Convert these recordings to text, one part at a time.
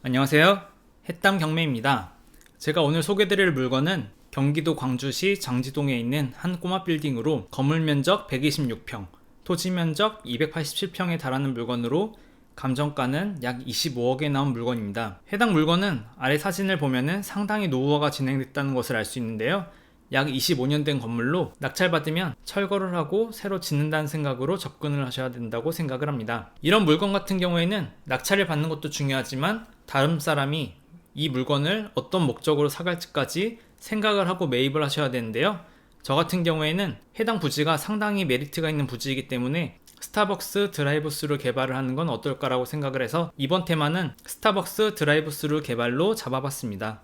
안녕하세요. 해땀 경매입니다. 제가 오늘 소개드릴 물건은 경기도 광주시 장지동에 있는 한 꼬마 빌딩으로 건물 면적 126평, 토지 면적 287평에 달하는 물건으로 감정가는 약 25억에 나온 물건입니다. 해당 물건은 아래 사진을 보면은 상당히 노후화가 진행됐다는 것을 알 수 있는데요. 약 25년 된 건물로 낙찰받으면 철거를 하고 새로 짓는다는 생각으로 접근을 하셔야 된다고 생각을 합니다. 이런 물건 같은 경우에는 낙찰을 받는 것도 중요하지만 다른 사람이 이 물건을 어떤 목적으로 사갈지까지 생각을 하고 매입을 하셔야 되는데요. 저 같은 경우에는 해당 부지가 상당히 메리트가 있는 부지이기 때문에 스타벅스 드라이브스루 개발을 하는 건 어떨까라고 생각을 해서 이번 테마는 스타벅스 드라이브스루 개발로 잡아봤습니다.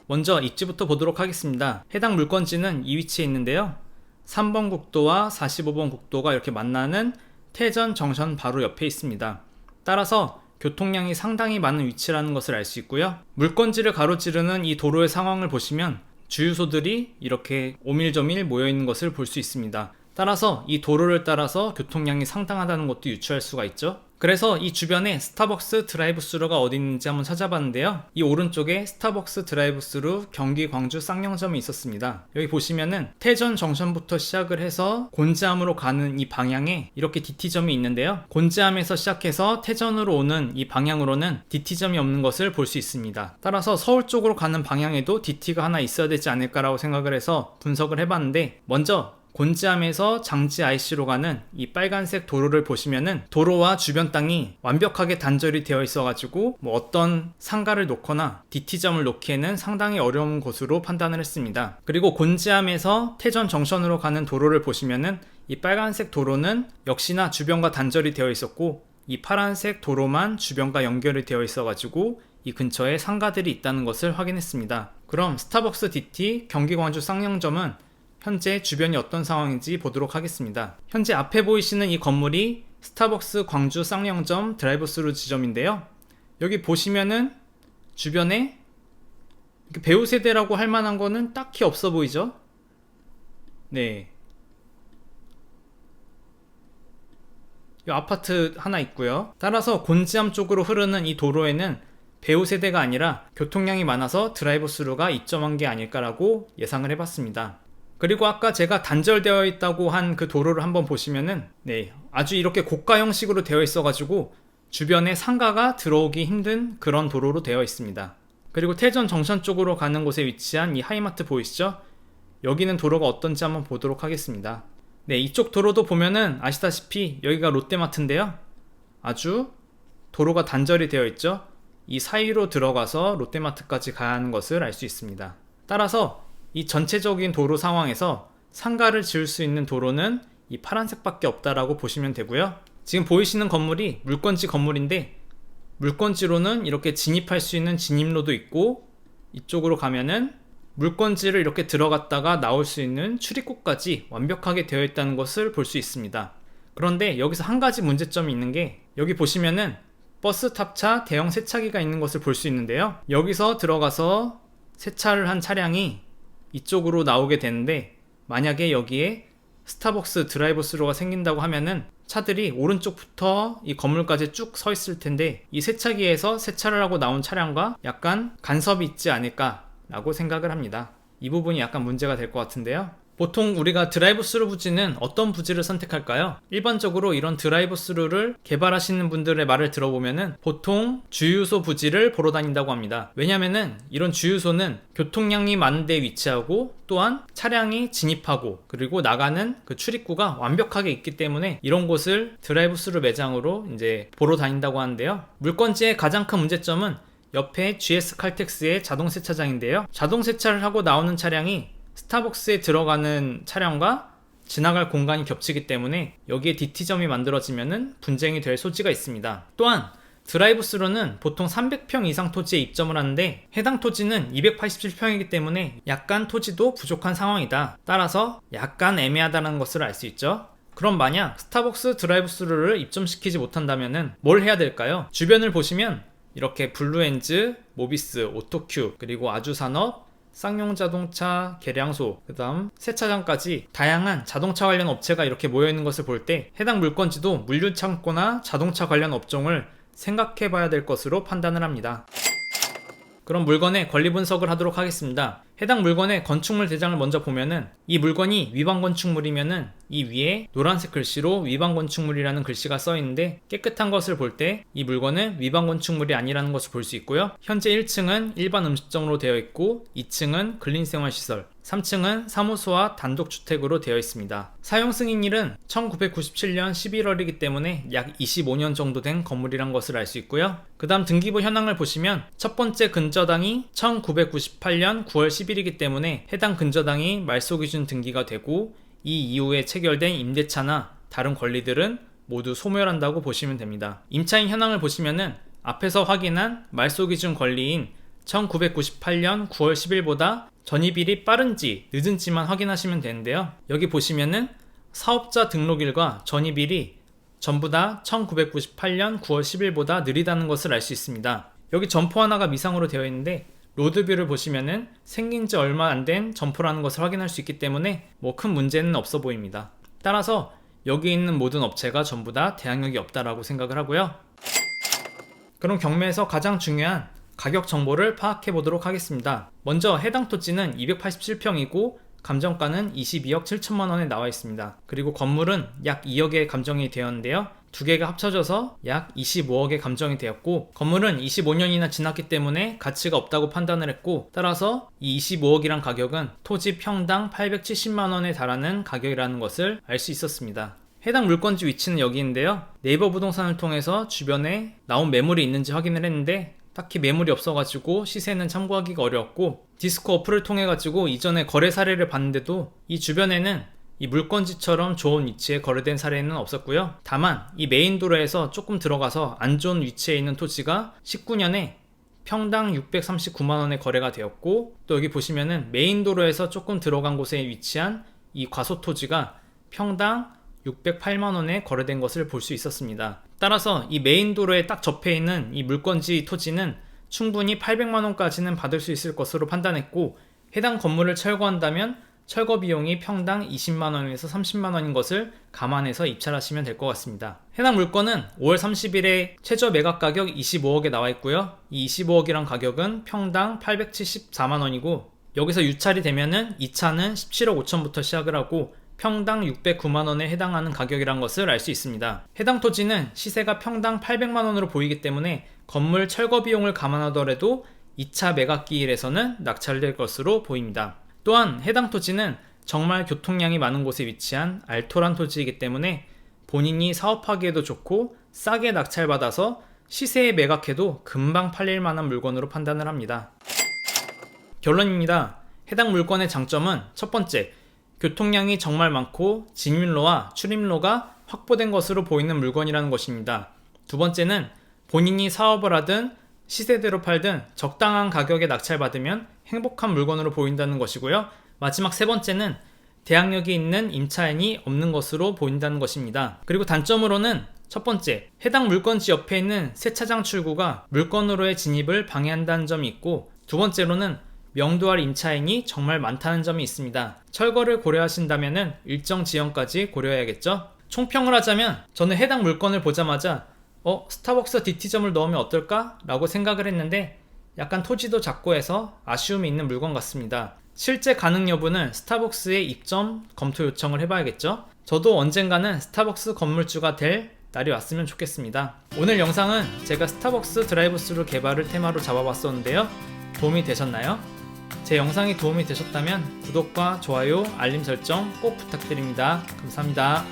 먼저 입지부터 보도록 하겠습니다. 해당 물건지는 이 위치에 있는데요. 3번 국도와 45번 국도가 이렇게 만나는 태전 정선 바로 옆에 있습니다. 따라서 교통량이 상당히 많은 위치라는 것을 알 수 있고요. 물건지를 가로지르는 이 도로의 상황을 보시면 주유소들이 이렇게 오밀조밀 모여있는 것을 볼 수 있습니다. 따라서 이 도로를 따라서 교통량이 상당하다는 것도 유추할 수가 있죠. 그래서 이 주변에 스타벅스 드라이브스루가 어디 있는지 한번 찾아봤는데요. 이 오른쪽에 스타벅스 드라이브스루 경기 광주 쌍용점이 있었습니다. 여기 보시면은 태전 정션부터 시작을 해서 곤지암으로 가는 이 방향에 이렇게 DT점이 있는데요. 곤지암에서 시작해서 태전으로 오는 이 방향으로는 DT점이 없는 것을 볼 수 있습니다. 따라서 서울 쪽으로 가는 방향에도 DT가 하나 있어야 되지 않을까라고 생각을 해서 분석을 해봤는데, 먼저 곤지암에서 장지 IC로 가는 이 빨간색 도로를 보시면은 도로와 주변 땅이 완벽하게 단절이 되어 있어가지고 어떤 상가를 놓거나 DT점을 놓기에는 상당히 어려운 곳으로 판단을 했습니다. 그리고 곤지암에서 태전 정선으로 가는 도로를 보시면은 이 빨간색 도로는 역시나 주변과 단절이 되어 있었고, 이 파란색 도로만 주변과 연결이 되어 있어가지고 이 근처에 상가들이 있다는 것을 확인했습니다. 그럼 스타벅스 DT 경기 광주 쌍용점은 현재 주변이 어떤 상황인지 보도록 하겠습니다. 현재 앞에 보이시는 이 건물이 스타벅스 광주 쌍용점 드라이브스루 지점인데요. 여기 보시면은 주변에 배우 세대라고 할 만한 거는 딱히 없어 보이죠? 네. 이 아파트 하나 있고요. 따라서 곤지암 쪽으로 흐르는 이 도로에는 배우 세대가 아니라 교통량이 많아서 드라이브스루가 입점한 게 아닐까라고 예상을 해봤습니다. 그리고 아까 제가 단절되어 있다고 한 그 도로를 한번 보시면은 아주 이렇게 고가 형식으로 되어 있어가지고 주변에 상가가 들어오기 힘든 그런 도로로 되어 있습니다. 그리고 태전 정선 쪽으로 가는 곳에 위치한 이 하이마트 보이시죠? 여기는 도로가 어떤지 한번 보도록 하겠습니다. 이쪽 도로도 보면은 아시다시피 여기가 롯데마트인데요. 아주 도로가 단절이 되어 있죠? 이 사이로 들어가서 롯데마트까지 가야 하는 것을 알 수 있습니다. 따라서 이 전체적인 도로 상황에서 상가를 지을 수 있는 도로는 이 파란색밖에 없다라고 보시면 되고요. 지금 보이시는 건물이 물건지 건물인데, 물건지로는 이렇게 진입할 수 있는 진입로도 있고, 이쪽으로 가면은 물건지를 이렇게 들어갔다가 나올 수 있는 출입구까지 완벽하게 되어 있다는 것을 볼 수 있습니다. 그런데 여기서 한 가지 문제점이 있는 게, 여기 보시면은 버스 탑차 대형 세차기가 있는 것을 볼 수 있는데요. 여기서 들어가서 세차를 한 차량이 이쪽으로 나오게 되는데, 만약에 여기에 스타벅스 드라이브스루가 생긴다고 하면은 차들이 오른쪽부터 이 건물까지 쭉 서 있을 텐데, 이 세차기에서 세차를 하고 나온 차량과 약간 간섭이 있지 않을까 라고 생각을 합니다. 이 부분이 약간 문제가 될 것 같은데요. 보통 우리가 드라이브스루 부지는 어떤 부지를 선택할까요? 일반적으로 이런 드라이브스루를 개발하시는 분들의 말을 들어보면은 보통 주유소 부지를 보러 다닌다고 합니다. 왜냐면은 이런 주유소는 교통량이 많은 데 위치하고, 또한 차량이 진입하고 그리고 나가는 그 출입구가 완벽하게 있기 때문에 이런 곳을 드라이브스루 매장으로 이제 보러 다닌다고 하는데요. 물건지의 가장 큰 문제점은 옆에 GS 칼텍스의 자동 세차장인데요. 자동 세차를 하고 나오는 차량이 스타벅스에 들어가는 차량과 지나갈 공간이 겹치기 때문에 여기에 DT점이 만들어지면은 분쟁이 될 소지가 있습니다. 또한 드라이브스루는 보통 300평 이상 토지에 입점을 하는데, 해당 토지는 287평이기 때문에 약간 토지도 부족한 상황이다. 따라서 약간 애매하다는 것을 알 수 있죠. 그럼 만약 스타벅스 드라이브스루를 입점시키지 못한다면은 뭘 해야 될까요? 주변을 보시면 이렇게 블루엔즈, 모비스, 오토큐, 그리고 아주산업, 쌍용자동차, 계량소, 그 다음 세차장까지 다양한 자동차 관련 업체가 이렇게 모여있는 것을 볼 때 해당 물건지도 물류창고나 자동차 관련 업종을 생각해 봐야 될 것으로 판단을 합니다. 그럼 물건의 권리 분석을 하도록 하겠습니다. 해당 물건의 건축물 대장을 먼저 보면은 이 물건이 위반 건축물이면은 이 위에 노란색 글씨로 위반 건축물이라는 글씨가 써 있는데 깨끗한 것을 볼 때 이 물건은 위반 건축물이 아니라는 것을 볼 수 있고요. 현재 1층은 일반 음식점으로 되어 있고 2층은 근린생활시설, 3층은 사무소와 단독주택으로 되어 있습니다. 사용 승인일은 1997년 11월이기 때문에 약 25년 정도 된 건물이란 것을 알 수 있고요. 그 다음 등기부 현황을 보시면 첫 번째 근저당이 1998년 9월 10일이기 때문에 해당 근저당이 말소기준 등기가 되고 이 이후에 체결된 임대차나 다른 권리들은 모두 소멸한다고 보시면 됩니다. 임차인 현황을 보시면은 앞에서 확인한 말소기준 권리인 1998년 9월 10일보다 전입일이 빠른지 늦은지만 확인하시면 되는데요. 여기 보시면은 사업자 등록일과 전입일이 전부 다 1998년 9월 10일보다 느리다는 것을 알 수 있습니다. 여기 점포 하나가 미상으로 되어 있는데 로드뷰를 보시면은 생긴 지 얼마 안 된 점포라는 것을 확인할 수 있기 때문에 뭐 큰 문제는 없어 보입니다. 따라서 여기 있는 모든 업체가 전부 다 대항력이 없다라고 생각을 하고요. 그럼 경매에서 가장 중요한 가격 정보를 파악해 보도록 하겠습니다. 먼저 해당 토지는 287평이고 감정가는 22억 7천만 원에 나와 있습니다. 그리고 건물은 약 2억에 감정이 되었는데요. 두 개가 합쳐져서 약 25억에 감정이 되었고 건물은 25년이나 지났기 때문에 가치가 없다고 판단을 했고 따라서 이 25억이란 가격은 토지 평당 870만 원에 달하는 가격이라는 것을 알 수 있었습니다. 해당 물건지 위치는 여기인데요. 네이버 부동산을 통해서 주변에 나온 매물이 있는지 확인을 했는데 딱히 매물이 없어가지고 시세는 참고하기가 어려웠고 디스코 어플을 통해가지고 이전에 거래 사례를 봤는데도 이 주변에는 이 물건지처럼 좋은 위치에 거래된 사례는 없었고요. 다만 이 메인 도로에서 조금 들어가서 안 좋은 위치에 있는 토지가 19년에 평당 639만원에 거래가 되었고 또 여기 보시면은 메인 도로에서 조금 들어간 곳에 위치한 이 과소 토지가 평당 608만원에 거래된 것을 볼 수 있었습니다. 따라서 이 메인 도로에 딱 접해 있는 이 물건지 토지는 충분히 800만원까지는 받을 수 있을 것으로 판단했고 해당 건물을 철거한다면 철거 비용이 평당 20만원에서 30만원인 것을 감안해서 입찰하시면 될 것 같습니다. 해당 물건은 5월 30일에 최저 매각 가격 25억에 나와 있고요. 이 25억이란 가격은 평당 874만원이고 여기서 유찰이 되면은 2차는 17억 5천부터 시작을 하고 평당 609만원에 해당하는 가격이란 것을 알 수 있습니다. 해당 토지는 시세가 평당 800만원으로 보이기 때문에 건물 철거 비용을 감안하더라도 2차 매각기일에서는 낙찰될 것으로 보입니다. 또한 해당 토지는 정말 교통량이 많은 곳에 위치한 알토란 토지이기 때문에 본인이 사업하기에도 좋고 싸게 낙찰받아서 시세에 매각해도 금방 팔릴 만한 물건으로 판단을 합니다. 결론입니다. 해당 물건의 장점은 첫 번째, 교통량이 정말 많고 진입로와 출입로가 확보된 것으로 보이는 물건이라는 것입니다. 두 번째는 본인이 사업을 하든 시세대로 팔든 적당한 가격에 낙찰받으면 행복한 물건으로 보인다는 것이고요. 마지막 세 번째는 대항력이 있는 임차인이 없는 것으로 보인다는 것입니다. 그리고 단점으로는 첫 번째, 해당 물건지 옆에 있는 세차장 출구가 물건으로의 진입을 방해한다는 점이 있고 두 번째로는 명도할 임차인이 정말 많다는 점이 있습니다. 철거를 고려하신다면 일정 지연까지 고려해야겠죠? 총평을 하자면 저는 해당 물건을 보자마자 스타벅스 DT점을 넣으면 어떨까? 라고 생각을 했는데 약간 토지도 작고 해서 아쉬움이 있는 물건 같습니다. 실제 가능 여부는 스타벅스에 입점 검토 요청을 해봐야겠죠? 저도 언젠가는 스타벅스 건물주가 될 날이 왔으면 좋겠습니다. 오늘 영상은 제가 스타벅스 드라이브스루 개발을 테마로 잡아봤었는데요. 도움이 되셨나요? 제 영상이 도움이 되셨다면 구독과 좋아요, 알림 설정 꼭 부탁드립니다. 감사합니다.